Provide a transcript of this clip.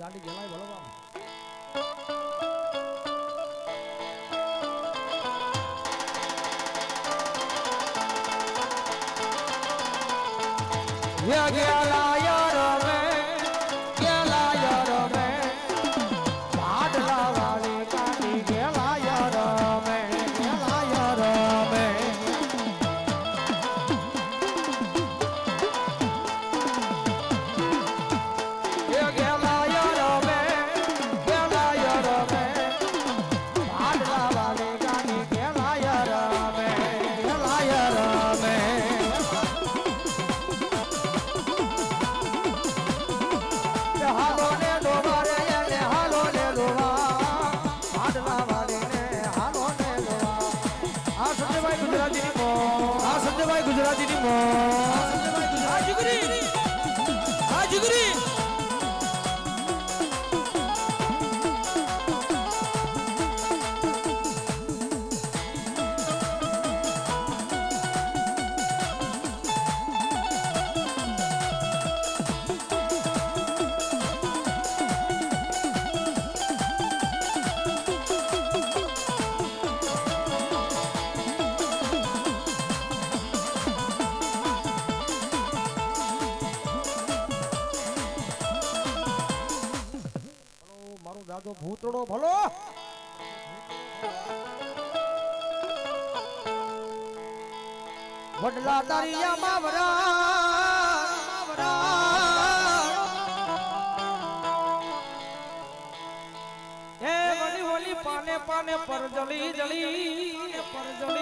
ગાડી જલાય વળવા गेला यार में गेला यार में भाडला वाली गाड़ी गेला यार में गेला यार में ये गेला यार में गेला यार में भाडला वाली गाड़ी गेला यार में गेला यार में हालो ने लोवा रे ने हालो ने लोवा भाडला वाली ने हालो ने लोवा आ संजयભાઈ ગુજરાતીની મો આ સંજયભાઈ ગુજરાતીની મો આ જીગરી આ જીગરી દાદો ભૂતડો ભલો વડલા દરિયામાં વરા એ વળી વળી પાને પાને પર જલી જલી પર જલી